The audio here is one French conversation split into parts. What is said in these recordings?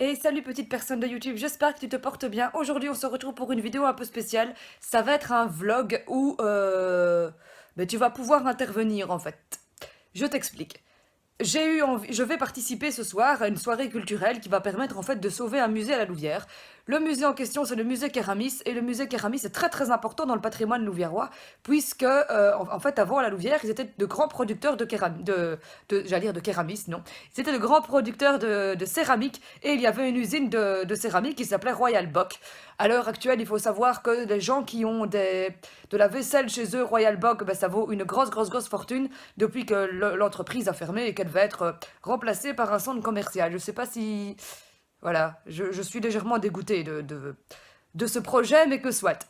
Et salut petite personne de YouTube, j'espère que tu te portes bien. Aujourd'hui on se retrouve pour une vidéo un peu spéciale. Ça va être un vlog où ben, tu vas pouvoir intervenir en fait. Je t'explique. Je vais participer ce soir à une soirée culturelle qui va permettre en fait de sauver un musée à la Louvière. Le musée en question, c'est le musée Kéramis, et le musée Kéramis est très très important dans le patrimoine louviérois, puisque en fait avant à la Louvière, ils étaient de grands producteurs de j'allais dire de kéramis, non, ils étaient de grands producteurs de céramique, et il y avait une usine de céramique qui s'appelait Royal Bock. À l'heure actuelle, il faut savoir que les gens qui ont de la vaisselle chez eux, Royal Bock, ben, ça vaut une grosse fortune depuis que l'entreprise a fermé et qu'elle va être remplacée par un centre commercial. Je sais pas si... Voilà, je suis légèrement dégoûtée de ce projet, mais que soit.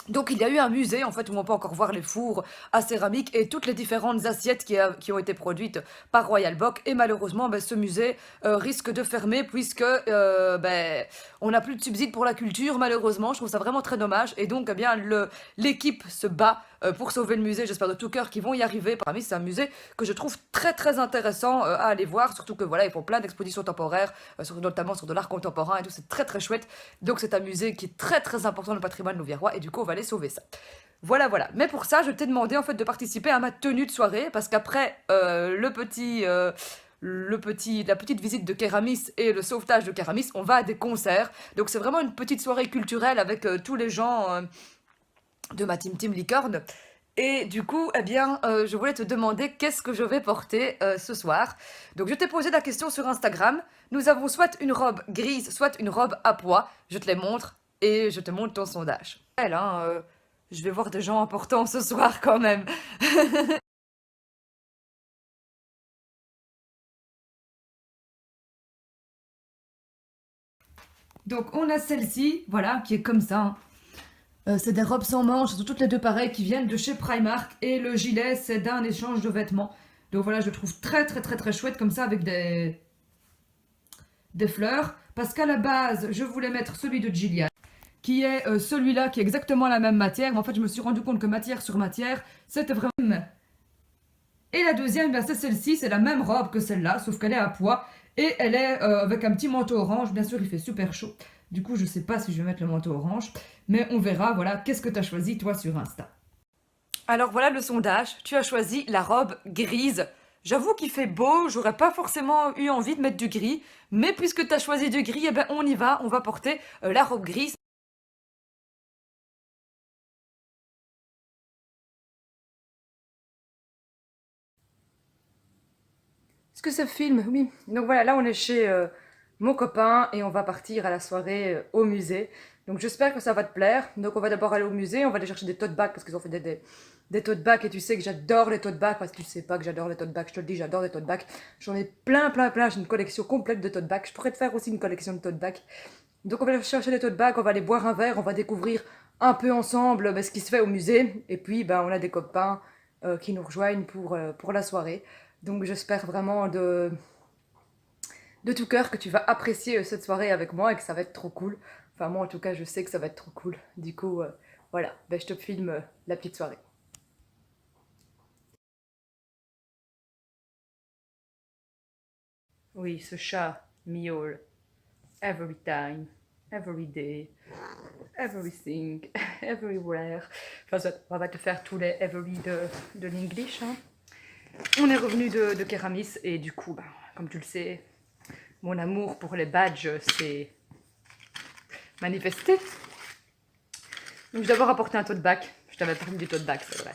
Donc il y a eu un musée en fait où on peut encore voir les fours à céramique et toutes les différentes assiettes qui ont été produites par Royal Bock, et malheureusement ben, ce musée risque de fermer puisque ben, on n'a plus de subsides pour la culture malheureusement. Je trouve ça vraiment très dommage, et donc eh bien l'équipe se bat pour sauver le musée. J'espère de tout cœur qu'ils vont y arriver. Parmi c'est un musée que je trouve très très intéressant à aller voir, surtout que voilà ils font plein d'expositions temporaires, notamment sur de l'art contemporain et tout, c'est très très chouette. Donc c'est un musée qui est très très important dans le patrimoine louviérois, et du coup on va aller sauver ça. Voilà, voilà. Mais pour ça, je t'ai demandé en fait de participer à ma tenue de soirée, parce qu'après la petite visite de Kéramis et le sauvetage de Kéramis, on va à des concerts. Donc c'est vraiment une petite soirée culturelle avec tous les gens de ma team Licorne. Et du coup, eh bien, je voulais te demander qu'est-ce que je vais porter ce soir. Donc je t'ai posé la question sur Instagram. Nous avons soit une robe grise, soit une robe à pois. Je te les montre et je te montre ton sondage. Elle, hein, je vais voir des gens importants ce soir quand même. Donc on a celle-ci, voilà, qui est comme ça, hein. C'est des robes sans manches, elles sont toutes les deux pareilles, qui viennent de chez Primark, et le gilet c'est d'un échange de vêtements. Donc voilà, je le trouve très chouette comme ça avec des fleurs, parce qu'à la base je voulais mettre celui de Gillian, qui est celui-là qui est exactement la même matière, mais en fait je me suis rendu compte que matière sur matière c'était vraiment... Et la deuxième, ben, c'est celle-ci, c'est la même robe que celle-là, sauf qu'elle est à pois, et elle est avec un petit manteau orange. Bien sûr il fait super chaud, du coup je sais pas si je vais mettre le manteau orange, mais on verra. Voilà, qu'est-ce que tu as choisi toi sur Insta? Alors voilà le sondage, tu as choisi la robe grise. J'avoue qu'il fait beau, j'aurais pas forcément eu envie de mettre du gris, mais puisque tu as choisi du gris, eh ben on y va, on va porter la robe grise. Est-ce que ça filme? Oui. Donc voilà, là on est chez mon copain et on va partir à la soirée au musée. Donc j'espère que ça va te plaire. Donc on va d'abord aller au musée, on va aller chercher des tote bags parce qu'ils ont fait des tote bags, et tu sais que j'adore les tote bags, parce que tu sais pas que j'adore les tote bags, je te le dis, j'adore les tote bags. J'en ai plein, j'ai une collection complète de tote bags. Je pourrais te faire aussi une collection de tote bags. Donc on va aller chercher les tote bags, on va aller boire un verre, on va découvrir un peu ensemble ce qui se fait au musée. Et puis ben, on a des copains qui nous rejoignent pour la soirée. Donc j'espère vraiment de tout cœur que tu vas apprécier cette soirée avec moi et que ça va être trop cool. Enfin moi en tout cas je sais que ça va être trop cool. Du coup voilà, ben, je te filme la petite soirée. Oui, ce chat miaule every time, every day, everything, everywhere. Enfin ça, on va te faire tous les every de l'English, hein. On est revenu de Kéramis, et du coup, ben, comme tu le sais, mon amour pour les badges s'est manifesté. Donc je vais d'abord apporter un tote bag. Je t'avais parlé du tote bag, c'est vrai.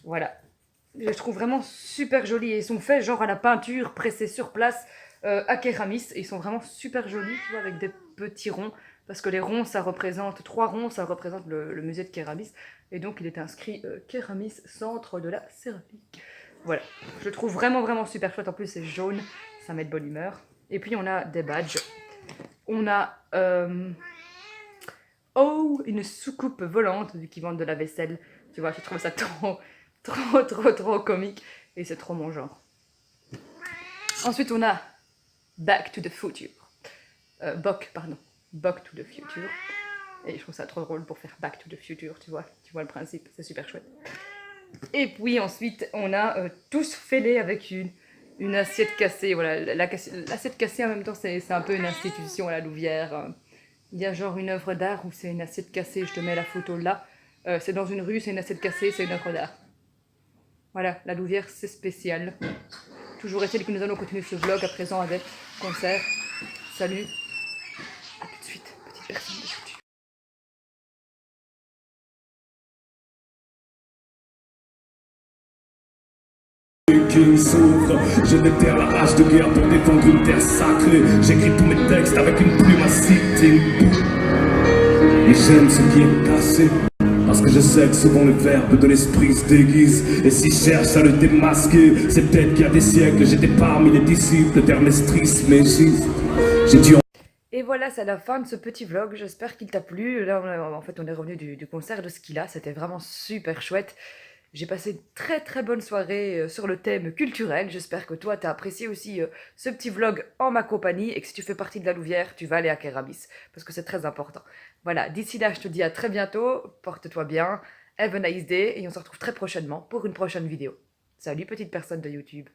Voilà. Je les trouve vraiment super jolis. Ils sont faits genre à la peinture, pressés sur place à Kéramis. Et ils sont vraiment super jolis, tu vois, avec des petits ronds. Parce que les ronds, ça représente, 3 ronds, ça représente le musée de Kéramis. Et donc il est inscrit Kéramis, centre de la céramique. Voilà. Je le trouve vraiment super chouette. En plus, c'est jaune, ça met de bonne humeur. Et puis on a des badges. On a oh, une soucoupe volante, vu qu'ils vendent de la vaisselle. Tu vois, je trouve ça trop comique. Et c'est trop mon genre. Ensuite, on a Back to the Future. Buck, pardon. Back to the Future. Et je trouve ça trop drôle pour faire Back to the Future, tu vois. Tu vois le principe, c'est super chouette. Et puis ensuite, on a tous fêlés avec une une assiette cassée, voilà, l'assiette cassée en même temps c'est un peu une institution à la Louvière. Il y a genre une œuvre d'art où c'est une assiette cassée, je te mets la photo là. C'est dans une rue, c'est une assiette cassée, c'est une œuvre d'art. Voilà, la Louvière c'est spécial. Toujours est-il que nous allons continuer ce vlog à présent avec concert. Salut, à tout de suite, petite personne de YouTube. Qui s'ouvre, je déterre la rage de guerre pour défendre une terre sacrée. J'écris tous mes textes avec une plume acide et j'aime ce qui est cassé. Parce que je sais que souvent le verbe de l'esprit se déguise. Et si je cherche à le démasquer, c'est peut-être qu'il y a des siècles j'étais parmi les disciples d'Hermestris Mégis. J'ai dû. Et voilà, c'est la fin de ce petit vlog, j'espère qu'il t'a plu. Là, en fait, on est revenu du concert de Skila, c'était vraiment super chouette. J'ai passé une très très bonne soirée sur le thème culturel. J'espère que toi, t'as apprécié aussi ce petit vlog en ma compagnie et que si tu fais partie de la Louvière, tu vas aller à Keramis parce que c'est très important. Voilà, d'ici là, je te dis à très bientôt, porte-toi bien, have a nice day et on se retrouve très prochainement pour une prochaine vidéo. Salut petite personne de YouTube.